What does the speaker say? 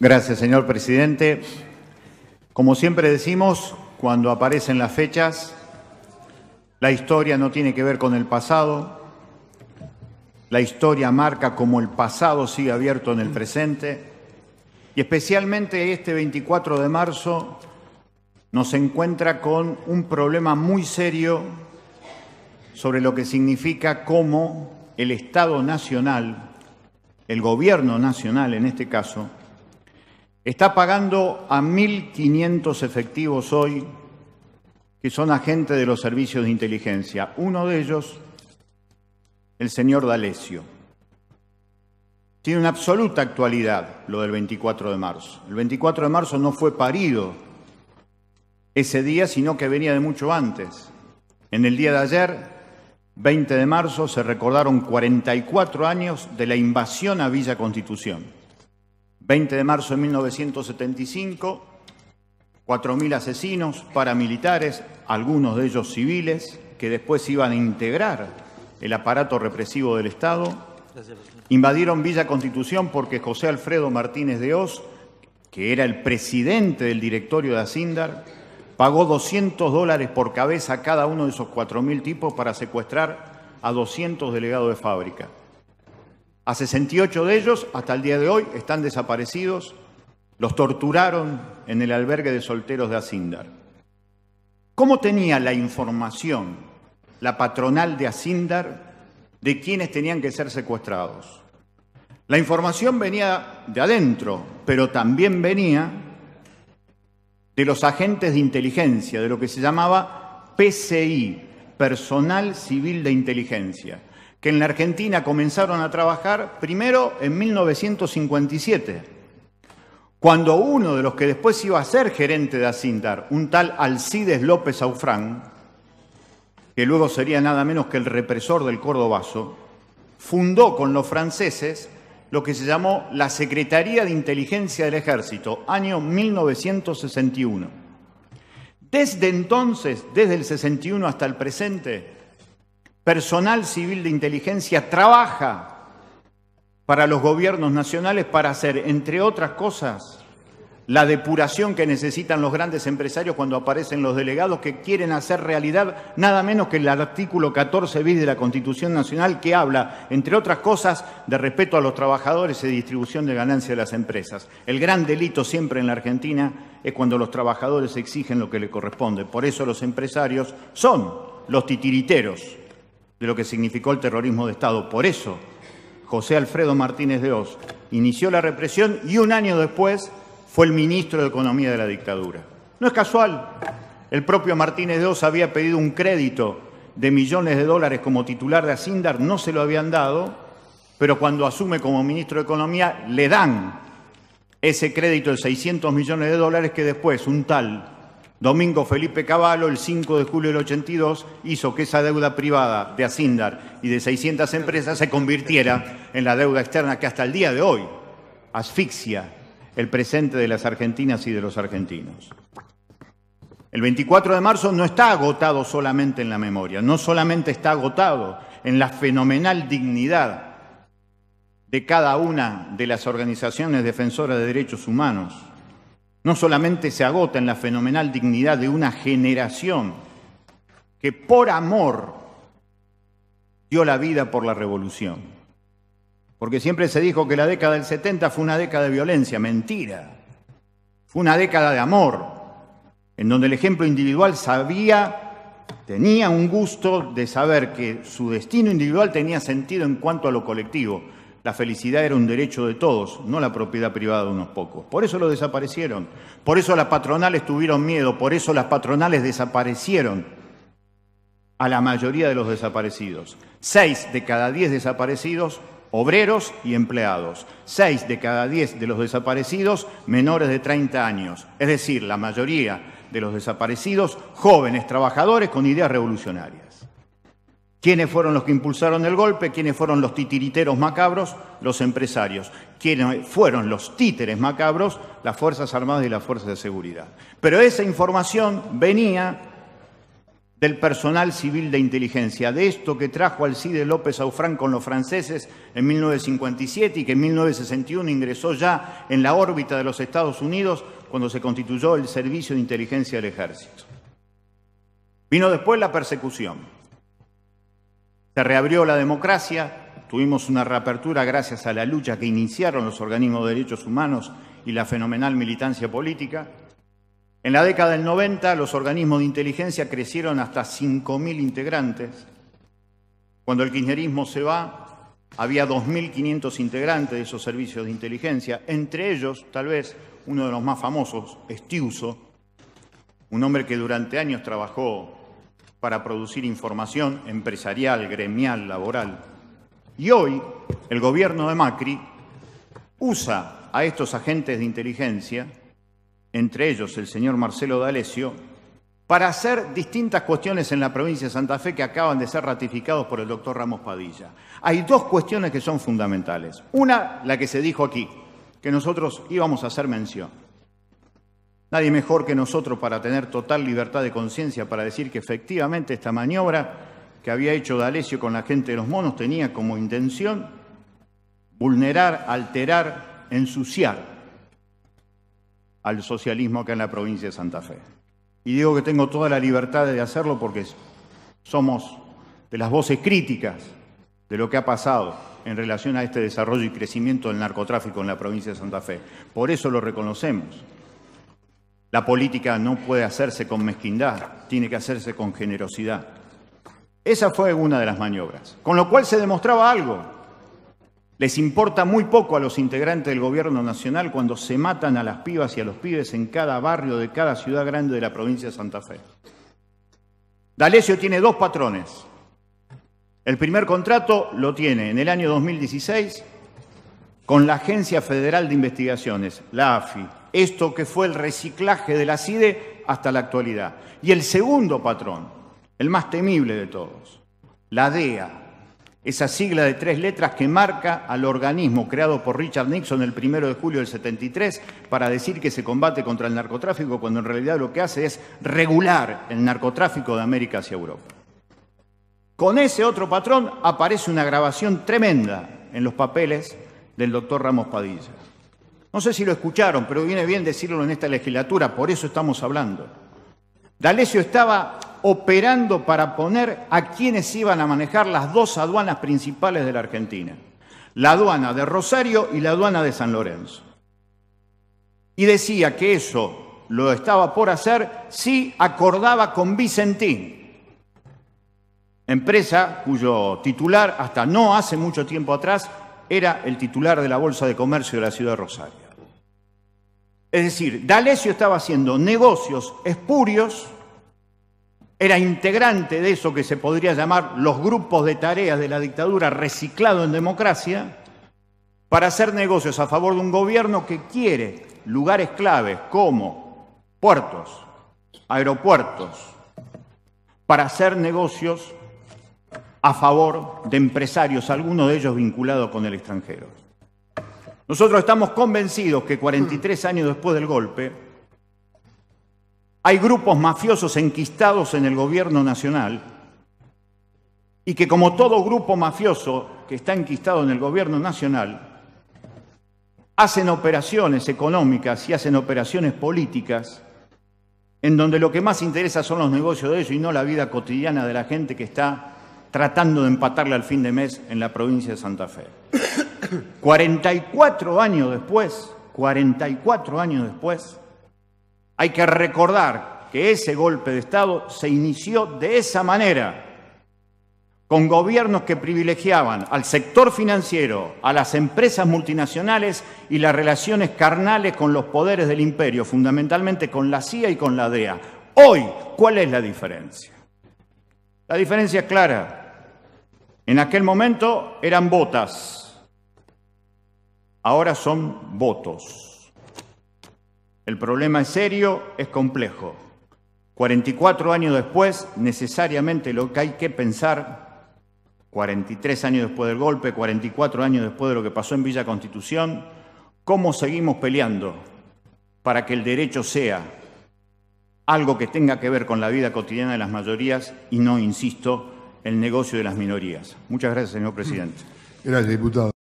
Gracias, señor presidente. Como siempre decimos, cuando aparecen las fechas, la historia no tiene que ver con el pasado. La historia marca cómo el pasado sigue abierto en el presente. Y especialmente este 24 de marzo nos encuentra con un problema muy serio sobre lo que significa cómo el Estado Nacional, el Gobierno Nacional en este caso, está pagando a 1.500 efectivos hoy que son agentes de los servicios de inteligencia. Uno de ellos, el señor D'Alessio. Tiene una absoluta actualidad lo del 24 de marzo. El 24 de marzo no fue parido ese día, sino que venía de mucho antes. En el día de ayer, 20 de marzo, se recordaron 44 años de la invasión a Villa Constitución. 20 de marzo de 1975, 4.000 asesinos paramilitares, algunos de ellos civiles, que después iban a integrar el aparato represivo del Estado, invadieron Villa Constitución porque José Alfredo Martínez de Hoz, que era el presidente del directorio de Asindar, pagó $200 por cabeza a cada uno de esos 4.000 tipos para secuestrar a 200 delegados de fábrica. A 68 de ellos, hasta el día de hoy, están desaparecidos. Los torturaron en el albergue de solteros de Asindar. ¿Cómo tenía la información la patronal de Asindar de quiénes tenían que ser secuestrados? La información venía de adentro, pero también venía de los agentes de inteligencia, de lo que se llamaba PCI, Personal Civil de Inteligencia, que en la Argentina comenzaron a trabajar primero en 1957, cuando uno de los que después iba a ser gerente de Asindar, un tal Alcides López Aufrán, que luego sería nada menos que el represor del Cordobazo, fundó con los franceses lo que se llamó la Secretaría de Inteligencia del Ejército, año 1961. Desde entonces, desde el 61 hasta el presente, Personal Civil de Inteligencia trabaja para los gobiernos nacionales para hacer, entre otras cosas, la depuración que necesitan los grandes empresarios cuando aparecen los delegados que quieren hacer realidad nada menos que el artículo 14 bis de la Constitución Nacional, que habla, entre otras cosas, de respeto a los trabajadores y distribución de ganancias de las empresas. El gran delito siempre en la Argentina es cuando los trabajadores exigen lo que les corresponde. Por eso los empresarios son los titiriteros de lo que significó el terrorismo de Estado. Por eso José Alfredo Martínez de Hoz inició la represión y un año después fue el ministro de Economía de la dictadura. No es casual. El propio Martínez de Hoz había pedido un crédito de millones de dólares como titular de Asindar, no se lo habían dado, pero cuando asume como ministro de Economía le dan ese crédito de 600 millones de dólares que después un tal Domingo Felipe Cavallo, el 5 de julio del 82, hizo que esa deuda privada de Asindar y de 600 empresas se convirtiera en la deuda externa que hasta el día de hoy asfixia el presente de las argentinas y de los argentinos. El 24 de marzo no está agotado solamente en la memoria, no solamente está agotado en la fenomenal dignidad de cada una de las organizaciones defensoras de derechos humanos. No solamente se agota en la fenomenal dignidad de una generación que por amor dio la vida por la revolución. Porque siempre se dijo que la década del 70 fue una década de violencia. Mentira. Fue una década de amor, en donde el ejemplo individual tenía un gusto de saber que su destino individual tenía sentido en cuanto a lo colectivo. La felicidad era un derecho de todos, no la propiedad privada de unos pocos. Por eso lo desaparecieron. Por eso las patronales tuvieron miedo. Por eso las patronales desaparecieron a la mayoría de los desaparecidos. 6 de cada 10 desaparecidos, obreros y empleados. 6 de cada 10 de los desaparecidos, menores de 30 años. Es decir, la mayoría de los desaparecidos, jóvenes trabajadores con ideas revolucionarias. ¿Quiénes fueron los que impulsaron el golpe? ¿Quiénes fueron los titiriteros macabros? Los empresarios. ¿Quiénes fueron los títeres macabros? Las Fuerzas Armadas y las Fuerzas de Seguridad. Pero esa información venía del personal civil de inteligencia, de esto que trajo Alcide López Aufrán con los franceses en 1957 y que en 1961 ingresó ya en la órbita de los Estados Unidos cuando se constituyó el Servicio de Inteligencia del Ejército. Vino después la persecución. Se reabrió la democracia, tuvimos una reapertura gracias a la lucha que iniciaron los organismos de derechos humanos y la fenomenal militancia política. En la década del 90, los organismos de inteligencia crecieron hasta 5.000 integrantes. Cuando el kirchnerismo se va, había 2.500 integrantes de esos servicios de inteligencia, entre ellos, tal vez, uno de los más famosos, Estiuso, un hombre que durante años trabajó para producir información empresarial, gremial, laboral. Y hoy, el gobierno de Macri usa a estos agentes de inteligencia, entre ellos el señor Marcelo D'Alessio, para hacer distintas cuestiones en la provincia de Santa Fe que acaban de ser ratificados por el doctor Ramos Padilla. Hay dos cuestiones que son fundamentales. Una, la que se dijo aquí, que nosotros íbamos a hacer mención. Nadie mejor que nosotros para tener total libertad de conciencia para decir que efectivamente esta maniobra que había hecho D'Alessio con la gente de Los Monos tenía como intención vulnerar, alterar, ensuciar al socialismo acá en la provincia de Santa Fe. Y digo que tengo toda la libertad de hacerlo porque somos de las voces críticas de lo que ha pasado en relación a este desarrollo y crecimiento del narcotráfico en la provincia de Santa Fe. Por eso lo reconocemos. La política no puede hacerse con mezquindad, tiene que hacerse con generosidad. Esa fue una de las maniobras, con lo cual se demostraba algo. Les importa muy poco a los integrantes del gobierno nacional cuando se matan a las pibas y a los pibes en cada barrio de cada ciudad grande de la provincia de Santa Fe. D'Alessio tiene dos patrones. El primer contrato lo tiene en el año 2016 con la Agencia Federal de Investigaciones, la AFI. Esto que fue el reciclaje de la CIDE hasta la actualidad. Y el segundo patrón, el más temible de todos, la DEA. Esa sigla de 3 letras que marca al organismo creado por Richard Nixon el 1 de julio del 73 para decir que se combate contra el narcotráfico cuando en realidad lo que hace es regular el narcotráfico de América hacia Europa. Con ese otro patrón aparece una grabación tremenda en los papeles del doctor Ramos Padilla. No sé si lo escucharon, pero viene bien decirlo en esta legislatura, por eso estamos hablando. D'Alessio estaba operando para poner a quienes iban a manejar las dos aduanas principales de la Argentina, la aduana de Rosario y la aduana de San Lorenzo. Y decía que eso lo estaba por hacer si acordaba con Vicentín, empresa cuyo titular hasta no hace mucho tiempo atrás era el titular de la Bolsa de Comercio de la ciudad de Rosario. Es decir, D'Alessio estaba haciendo negocios espurios, era integrante de eso que se podría llamar los grupos de tareas de la dictadura reciclado en democracia, para hacer negocios a favor de un gobierno que quiere lugares claves como puertos, aeropuertos, para hacer negocios a favor de empresarios, algunos de ellos vinculados con el extranjero. Nosotros estamos convencidos que 43 años después del golpe, hay grupos mafiosos enquistados en el gobierno nacional y que como todo grupo mafioso que está enquistado en el gobierno nacional, hacen operaciones económicas y hacen operaciones políticas en donde lo que más interesa son los negocios de ellos y no la vida cotidiana de la gente que está tratando de empatarle al fin de mes en la provincia de Santa Fe. 44 años después, hay que recordar que ese golpe de Estado se inició de esa manera, con gobiernos que privilegiaban al sector financiero, a las empresas multinacionales y las relaciones carnales con los poderes del imperio, fundamentalmente con la CIA y con la DEA. Hoy, ¿cuál es la diferencia? La diferencia es clara. En aquel momento eran botas, ahora son votos. El problema es serio, es complejo. 44 años después, necesariamente lo que hay que pensar, 43 años después del golpe, 44 años después de lo que pasó en Villa Constitución, cómo seguimos peleando para que el derecho sea algo que tenga que ver con la vida cotidiana de las mayorías y no, insisto, el negocio de las minorías. Muchas gracias, señor presidente. Gracias, diputado.